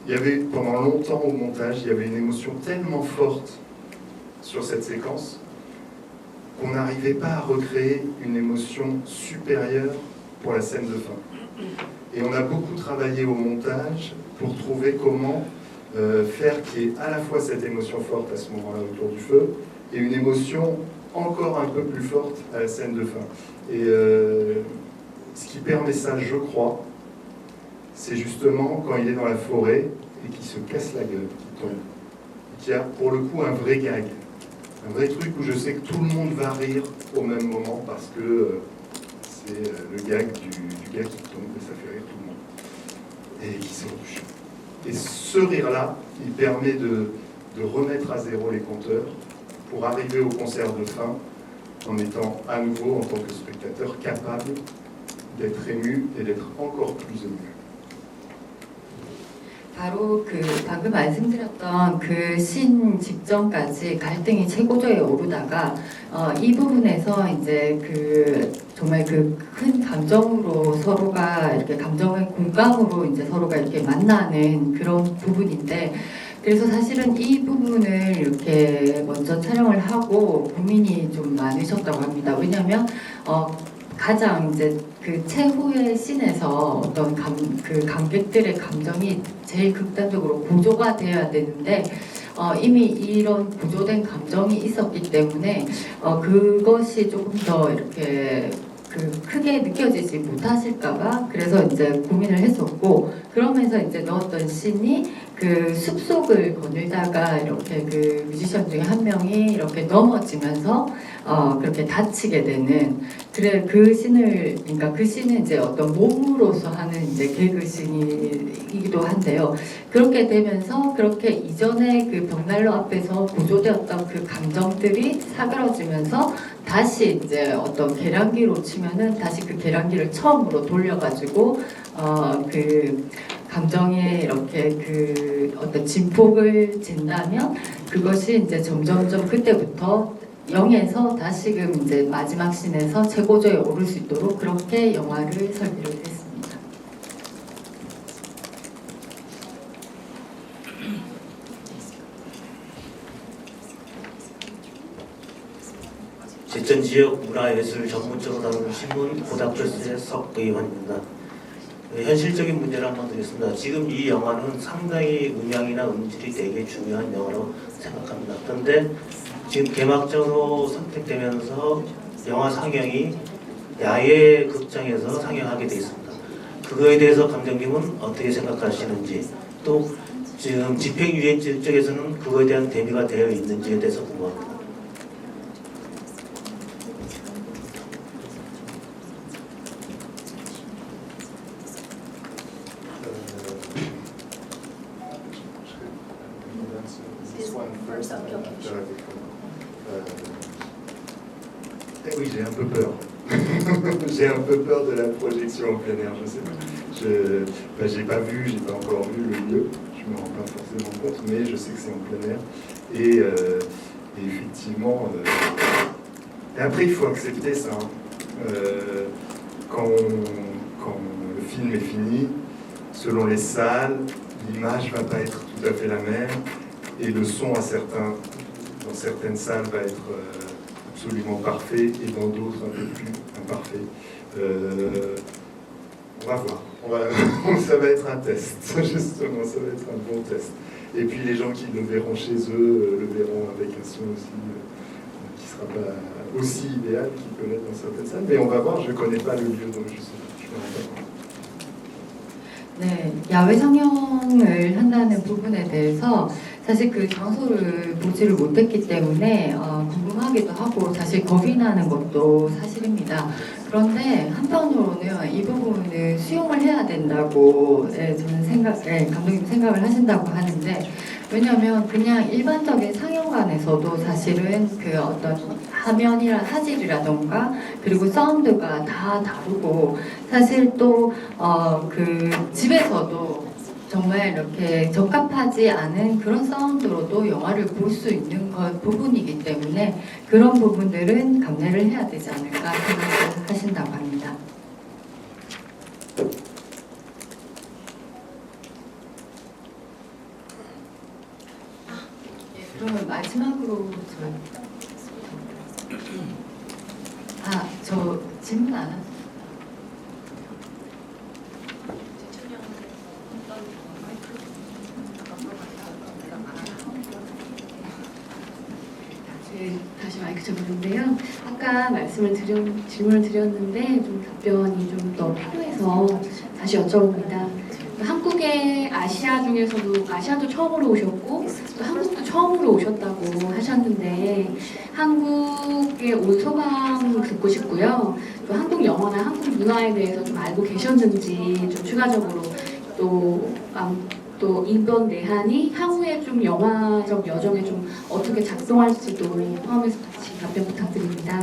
il y avait pendant longtemps au montage, il y avait une émotion tellement forte sur cette séquence qu'on n'arrivait pas à recréer une émotion supérieure pour la scène de fin. Et on a beaucoup travaillé au montage pour trouver comment faire qu'il y ait à la fois cette émotion forte à ce moment-là autour du feu et une émotion encore un peu plus forte à la scène de fin. Et ce qui permet ça, je crois, c'est justement quand il est dans la forêt et qu'il se casse la gueule, qu'il tombe. Qu'il y a pour le coup un vrai gag. Un vrai truc où je sais que tout le monde va rire au même moment parce que c'est le gag du gars qui tombe et ça fait rire tout le monde. Et qui sort du champ. Et ce rire-là, il permet de remettre à zéro les compteurs pour arriver au concert de fin en étant à nouveau, en tant que spectateur, capable d'être ému et d'être encore plus ému. 바로 그 방금 말씀드렸던 그 신 직전까지 갈등이 최고조에 오르다가 이 부분에서 이제 그 정말 그 큰 감정으로 서로가 이렇게 감정의 공감으로 이제 서로가 이렇게 만나는 그런 부분인데, 그래서 사실은 이 부분을 이렇게 먼저 촬영을 하고 고민이 좀 많으셨다고 합니다. 왜냐하면 가장 이제 그 최후의 씬에서 어떤 그 관객들의 감정이 제일 극단적으로 고조가 되어야 되는데 이미 이런 고조된 감정이 있었기 때문에 그것이 조금 더 이렇게 크게 느껴지지 못하실까봐 그래서 이제 고민을 했었고, 그러면서 이제 넣었던 씬이 그 숲속을 거닐다가 이렇게 그 뮤지션 중에 한 명이 이렇게 넘어지면서 그렇게 다치게 되는, 그래 그 씬을, 그러니까 그 씬은 이제 어떤 몸으로서 하는 이제 개그 씬이기도 한데요. 그렇게 되면서 그렇게 이전에 그 벽난로 앞에서 고조되었던 그 감정들이 사그러지면서 다시 이제 어떤 계량기로 치면은 다시 그 계량기를 처음으로 돌려가지고 그 감정에 이렇게 그 어떤 진폭을 잰다면 그것이 이제 점점점 그때부터 0에서 다시금 이제 마지막 씬에서 최고조에 오를 수 있도록 그렇게 영화를 설계를 했습니다. 제천 지역 문화예술 전문적으로 다루는 신문 고닥저스의 석의원입니다. 현실적인 문제를 한번 드리겠습니다. 지금 이 영화는 상당히 음향이나 음질이 되게 중요한 영화로 생각합니다. 그런데 지금 개막전으로 선택되면서 영화 상영이 야외 극장에서 상영하게 되어 있습니다. 그거에 대해서 감독님은 어떻게 생각하시는지, 또 지금 집행유예 쪽에서는 그거에 대한 대비가 되어 있는지에 대해서 궁금합니다. Oui, j'ai un peu peur. J'ai un peu peur de la projection en plein air, je sais pas. J'ai pas vu, j'ai pas encore vu le lieu, je me rends pas forcément compte, mais je sais que c'est en plein air. Et effectivement, et après il faut accepter ça. Quand le film est fini, selon les salles, l'image va pas être tout à fait la même, et le son dans certaines salles va être absolument parfait et dans d'autres un peu plus imparfait. On va voir. Ça va être un test, justement, ça va être un bon test. Et puis les gens qui le verront chez eux le verront avec un son aussi qui sera pas aussi idéal qu'il peut l'être dans certaines salles. Mais on va voir, je ne connais pas le lieu, donc je ne sais pas. Je vais pas. 네, 야외 상영을 한다는 부분에 대해서 사실 그 장소를 보지를 못했기 때문에 궁금하기도 하고 사실 겁이 나는 것도 사실입니다. 그런데 한편으로는 이 부분을 수용을 해야 된다고 저는 감독님 생각을 하신다고 하는데 왜냐하면 그냥 일반적인 상영관에서도 사실은 그 어떤 화면이나 사진이라던가 그리고 사운드가 다 다르고 사실 또 그 집에서도 정말 이렇게 적합하지 않은 그런 사운드로도 영화를 볼 수 있는 부분이기 때문에 그런 부분들은 감내를 해야 되지 않을까 생각을 하신다고 합니다. 그러면 마지막으로 저 질문 안 하세요? 다시 마이크 잡았는데요. 아까 질문을 드렸는데 좀 답변이 좀 더 필요해서 다시 여쭤봅니다. 한국의 아시아 중에서도 아시아도 처음으로 오셨고 또 한국도 처음으로 오셨다고 하셨는데 한국에 온 소감 듣고 싶고요. 또 한국 영화나 한국 문화에 대해서 좀 알고 계셨는지 좀 추가적으로 또 이번 내한이 향후에 좀 영화적 여정에 좀 어떻게 작동할지도 포함해서 같이 답변 부탁드립니다.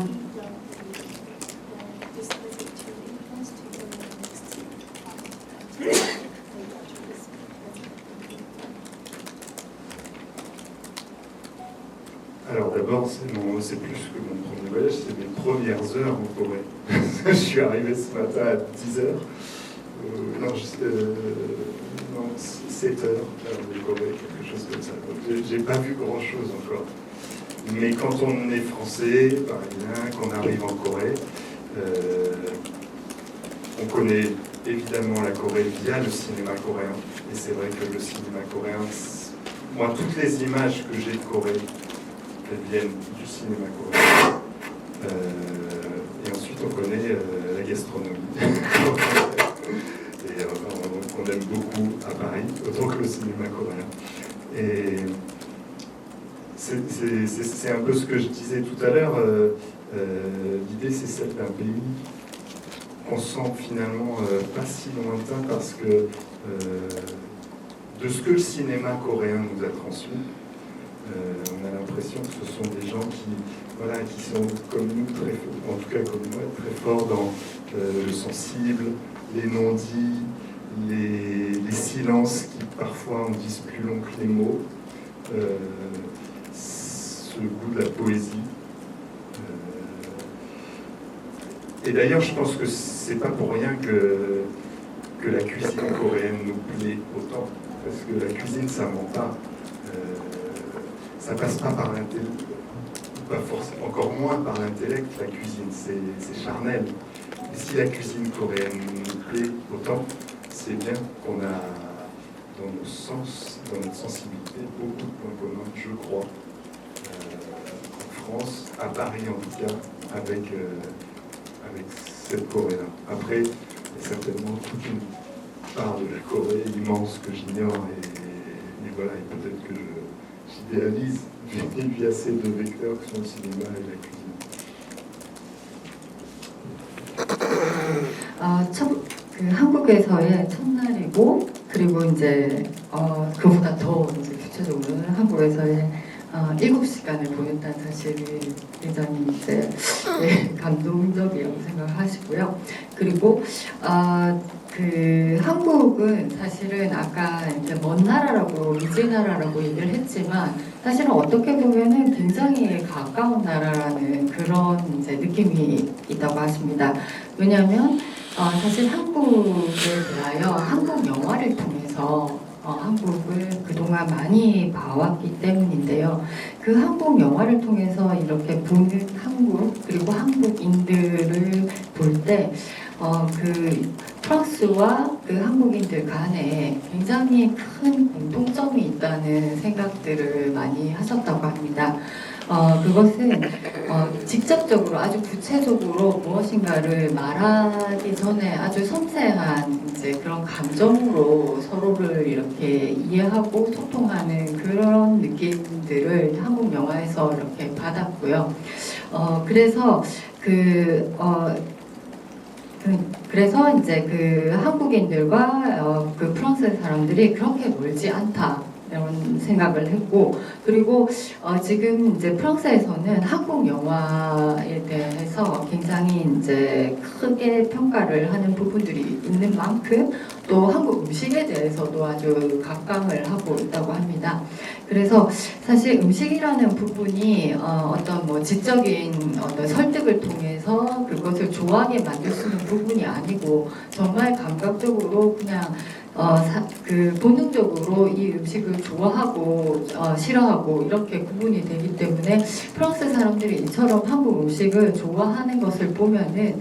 Alors d'abord, c'est plus que mon premier voyage, c'est mes premières heures en Corée. Je suis arrivé ce matin à 10h. Non, 7 heures de Corée, quelque chose comme ça. Donc j'ai pas vu grand chose encore. Mais quand on est français, parisien, qu'on arrive en Corée, on connaît évidemment la Corée via le cinéma coréen. Et c'est vrai que le cinéma coréen, moi, toutes les images que j'ai de Corée, elles viennent du cinéma coréen. Et ensuite, on connaît la gastronomie. Et on aime beaucoup à Paris, autant que le cinéma coréen. Et c'est un peu ce que je disais tout à l'heure. L'idée, c'est celle d'un pays qu'on sent finalement pas si lointain parce que de ce que le cinéma coréen nous a transmis, on a l'impression que ce sont des gens qui sont comme nous, en tout cas comme moi, très forts dans le sensible, les non-dits, les silences qui parfois en disent plus long que les mots, ce goût de la poésie. Et d'ailleurs, je pense que c'est pas pour rien que la cuisine coréenne nous plaît autant, parce que la cuisine, ça ment pas. Ça passe pas par l'intellect, pas forcément, encore moins par l'intellect. La cuisine, c'est charnel. Et si la cuisine coréenne nous plaît autant, c'est bien qu'on a dans nos sens, dans notre sensibilité, beaucoup de points communs, je crois, en France, à Paris en tout cas, avec cette Corée-là. Après, il y a certainement toute une part de la Corée immense que j'ignore et voilà, et peut-être que j'idéalise via ces deux vecteurs que sont le cinéma et la cuisine. 한국에서의 첫날이고 그리고 이제 그보다 더 이제 구체적으로는 한국에서의 7시간을 보냈다는 사실이 굉장히 이제 감동적이라고 생각하시고요. 그리고 그 한국은 사실은 아까 이제 먼 나라라고 미지 나라라고 얘기를 했지만 사실은 어떻게 보면은 굉장히 가까운 나라라는 그런 이제 느낌이 있다고 하십니다. 왜냐하면 사실 한국에 대하여 한국 영화를 통해서 한국을 그동안 많이 봐왔기 때문인데요. 그 한국 영화를 통해서 이렇게 보는 한국 그리고 한국인들을 볼 때 그 프랑스와 그 한국인들 간에 굉장히 큰 공통점이 있다는 생각들을 많이 하셨다고 합니다. 그것은 직접적으로 아주 구체적으로 무엇인가를 말하기 전에 아주 섬세한 이제 그런 감정으로 서로를 이렇게 이해하고 소통하는 그런 느낌들을 한국 영화에서 이렇게 받았고요. 그래서 그래서 이제 그 한국인들과 그 프랑스 사람들이 그렇게 멀지 않다. 이런 생각을 했고, 그리고 지금 이제 프랑스에서는 한국 영화에 대해서 굉장히 이제 크게 평가를 하는 부분들이 있는 만큼 또 한국 음식에 대해서도 아주 각광을 하고 있다고 합니다. 그래서 사실 음식이라는 부분이 어떤 뭐 지적인 어떤 설득을 통해서 그것을 좋아하게 만들 수 있는 부분이 아니고 정말 감각적으로 그냥 본능적으로 이 음식을 좋아하고 싫어하고 이렇게 구분이 되기 때문에 프랑스 사람들이 이처럼 한국 음식을 좋아하는 것을 보면은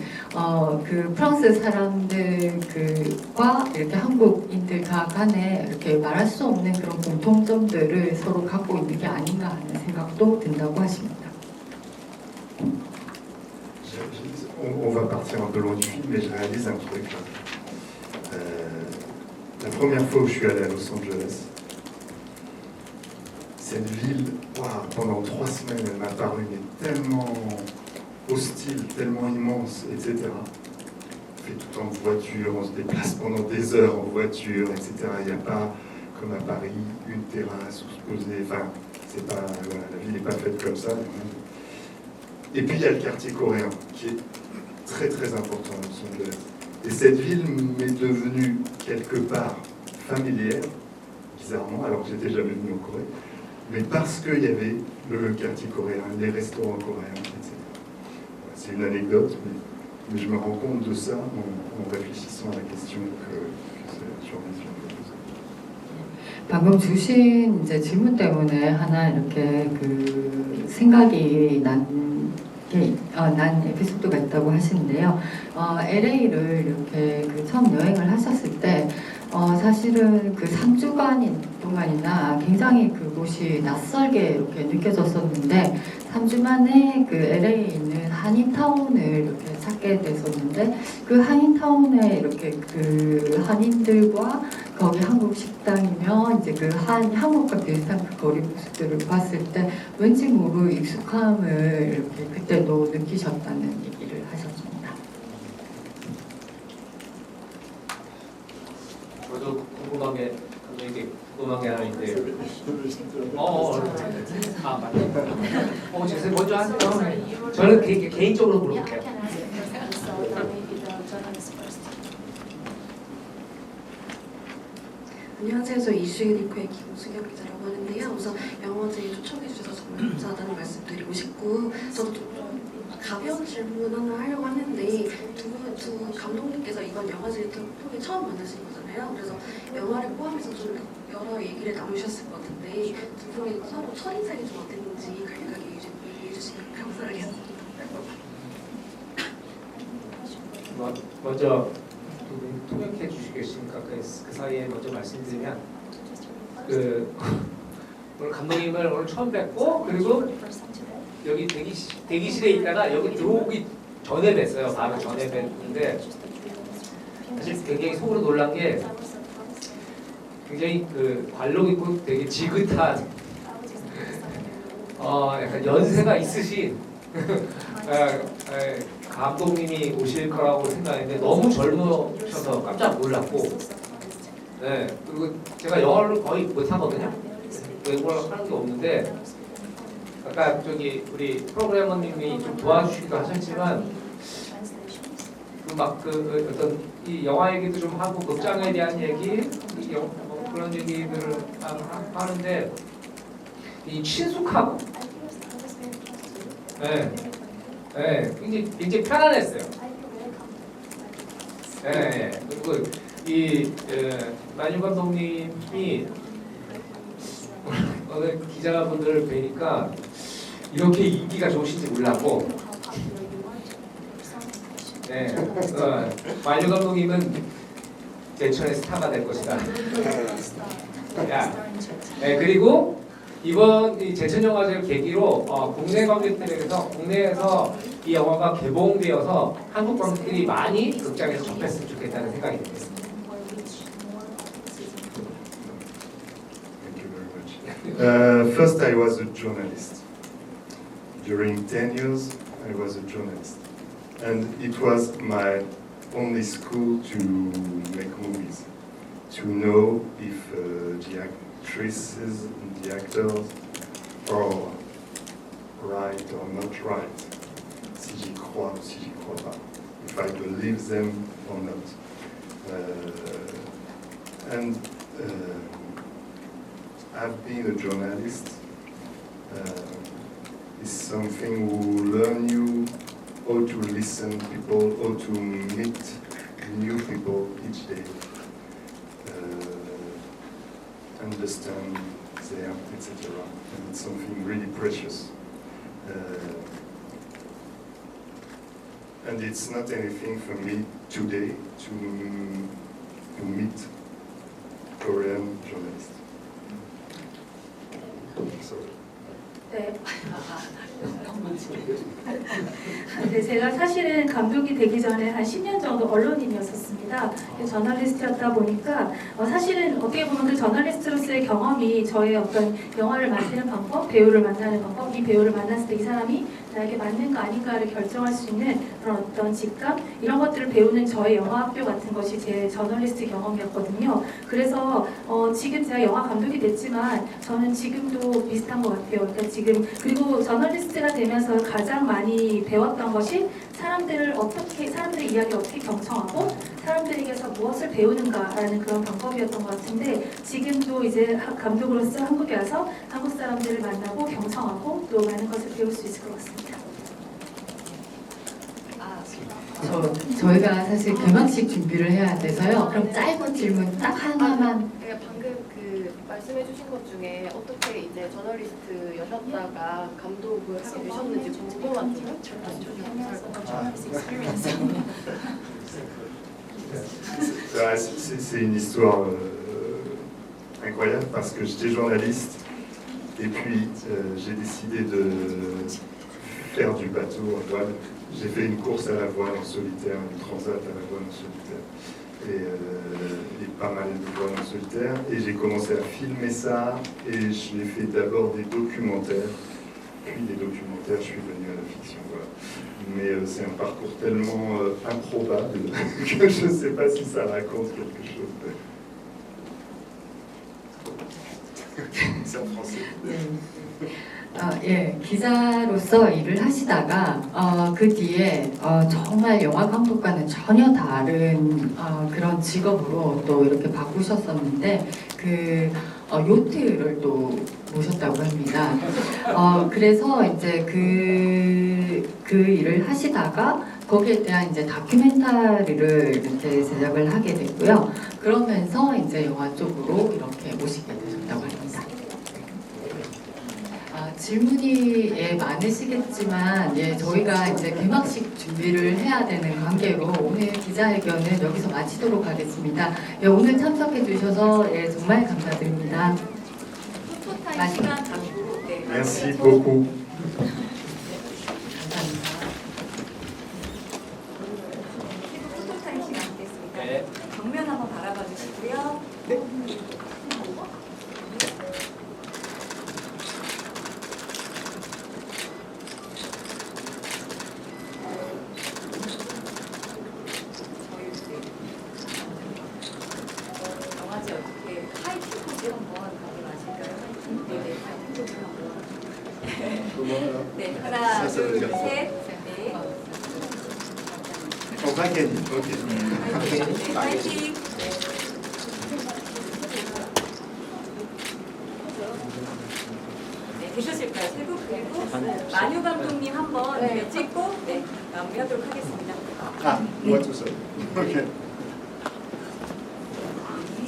그 프랑스 사람들과 이렇게 한국인들 간에 이렇게 말할 수 없는 그런 공통점들을 서로 갖고 있는 게 아닌가 하는 생각도 든다고 하십니다. On va partir un peu loin du film, mais je réalise un truc là. La première fois où je suis allé à Los Angeles, cette ville, wow, pendant 3 semaines, elle m'a paru mais tellement hostile, tellement immense, etc. On fait tout en voiture, on se déplace pendant des heures en voiture, etc. Il n'y a pas, comme à Paris, une terrasse où se poser. Enfin, c'est pas, voilà, la ville n'est pas faite comme ça. Et puis il y a le quartier coréen, qui est très très important à Los Angeles. Et cette ville m'est devenue quelque part familière, bizarrement, alors que j'étais jamais venu en Corée, mais parce qu'il y avait le quartier coréen, les restaurants coréens, etc. C'est une anecdote, mais je me rends compte de ça en réfléchissant à la question que cette journée vient de poser. 방금 주신 이제 질문 때문에 하나 이렇게 그 생각이 난 에피소드가 있다고 하시는데요. LA를 이렇게 그 처음 여행을 하셨을 때 사실은 그 3주간 동안이나 굉장히 그곳이 낯설게 이렇게 느껴졌었는데 3주 만에 그 LA에 있는 한인타운을 이렇게 찾게 됐었는데 그 한인타운에 이렇게 그 한인들과 거기 한국 식당이면 이제 그 한국과 비슷한 그 거리 모습들을 봤을 때 왠지 모르 익숙함을 이렇게 그때도 느끼셨다는 얘기를 하셨습니다. 저도 궁금한 게 하나 있는데. 맞네. 제가 먼저 하세요. 저는 개인적으로 물어볼게요. 안녕하세요. 저 이슈에디코의 김수경 기자라고 하는데요. 우선 영화제에 초청해 주셔서 정말 감사하다는 말씀 드리고 싶고, 저도 좀 가벼운 질문 하나 하려고 하는데 두 감독님께서 이번 영화제를 통해 처음 만나신 거잖아요. 그래서 영화를 포함해서 좀 여러 얘기를 나누셨을 것 같은데 두 분이 서로 첫인상이 좀 어땠는지 간략하게 얘기해 주시면 감사하겠습니다. 먼저 통역해 주시겠습니까? 그 사이에 먼저 말씀드리면 오늘 감독님을 오늘 처음 뵙고 그리고 여기 대기실에 있다가 여기 들어오기 전에 뵀어요. 바로 전에 뵀는데 사실 굉장히 속으로 놀란 게 굉장히 그 관록 있고 되게 지긋한 약간 연세가 있으신 감독님이 오실 거라고 생각했는데 너무 젊으셔서 깜짝 놀랐고, 네, 그리고 제가 영어를 거의 못하거든요. 외국어를 하는 게 없는데 아까 우리 프로그래머님이 좀 도와주시기도 하셨지만 어떤 이 영화 얘기도 좀 하고 극장에 대한 얘기 그런 얘기들을 하는데 이 친숙하고 굉장히 편안했어요. 그리고 만유 감독님이 오늘 기자분들을 뵈니까 이렇게 인기가 좋으신지 몰랐고, 만유 감독님은 제천의 스타가 될 것이다. 그리고 이번 이 제천영화제를 계기로 국내 관객들에게서 국내에서 이 영화가 개봉되어서 한국 관객들이 많이 극장에서 접했으면 좋겠다는 생각이 듭니다. Thank you very much. First, I was a journalist. During 10 years, I was a journalist. And it was my only school to make movies, to know if the actresses and the actors are right or not right, si j'y crois ou si j'y crois pas, if I believe them or not. And I've been a journalist. Is something who learn you how to listen people, how to meet new people each day, understand them, etc. And it's something really precious. And it's not anything for me today to meet Korean journalists. Sorry. 네. 네, 제가 사실은 감독이 되기 전에 한 10년 정도 언론인이었었습니다. 저널리스트였다 보니까 사실은 어떻게 보면 그 저널리스트로서의 경험이 저의 어떤 영화를 만드는 방법, 배우를 만나는 방법, 이 배우를 만났을 때 이 사람이 나에게 맞는 거 아닌가를 결정할 수 있는 그런 어떤 직감, 이런 것들을 배우는 저의 영화학교 같은 것이 제 저널리스트 경험이었거든요. 그래서 지금 제가 영화 감독이 됐지만 저는 지금도 비슷한 것 같아요. 그러니까 지금 그리고 저널리스트가 되면서 가장 많이 배웠던 것이 사람들의 이야기를 어떻게 경청하고 사람들에게서 무엇을 배우는가라는 그런 방법이었던 것 같은데, 지금도 이제 감독으로서 한국에 와서 한국 사람들을 만나고 경청하고 또 많은 것을 배울 수 있을 것 같습니다. 저희가 사실 개막식 준비를 해야 돼서요. 그럼 짧은 질문 딱 하나만. 방금 그 말씀해주신 것 중에 어떻게 이제 저널리스트여셨다가 감독을 하게 되셨는지 궁금한데요. C'est une histoire incroyable parce que j'étais journaliste et puis j'ai décidé de faire du bateau en voile. J'ai fait une course à la voile en solitaire, une transat à la voile en solitaire et pas mal de voiles en solitaire. Et j'ai commencé à filmer ça et j'ai fait d'abord des documentaires, puis des documentaires, je suis venu à la fiction. Voilà. Mais c'est un parcours tellement improbable que je ne sais pas si ça raconte quelque chose. C'est en français. 예, 기자로서 일을 하시다가 그 뒤에 정말 영화 감독과는 전혀 다른 그런 직업으로 또 이렇게 바꾸셨었는데 그 요트를 또 모셨다고 합니다. 그래서 이제 그 일을 하시다가 거기에 대한 이제 다큐멘터리를 이렇게 제작을 하게 됐고요. 그러면서 이제 영화 쪽으로 이렇게 모시게 되셨다고 합니다. 질문이 많으시겠지만 저희가 이제 개막식 준비를 해야 되는 관계로 오늘 기자회견은 여기서 마치도록 하겠습니다. 오늘 참석해 주셔서 정말 감사드립니다. 포토타임 시간 갖고 Merci beaucoup. 포토타임 시간 갖겠습니다. 네. 정면 한번 바라봐 주시고요. 영화제 어떻게 하이킹 포즈 한번 가져가실까요? 네, 하이킹 포즈 한번. 네, 하나, 둘, 셋. 네. On va gagner. Ok. 파이팅! 네, 되셨을까요? 세분 그리고 만유 감독님 한번 찍고 마무리하도록 하겠습니다. Ah, moi tout seul. Ok.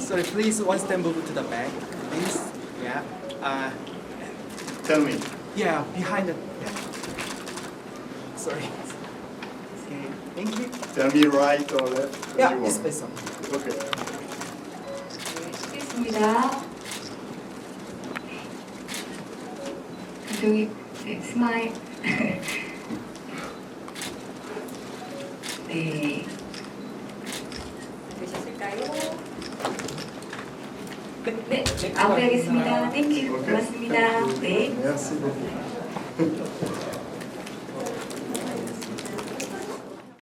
Sorry, please one step move to the back, please. Yeah. Tell me. Yeah, behind the. Sorry. Okay. Thank you. Tell me right or left. as Yeah, you this want. person. Okay. 찍겠습니다. 저기 네, 스마일. 네. 되셨을까요? 네, 마무리하겠습니다. 땡큐. 고맙습니다. 네. Merci beaucoup.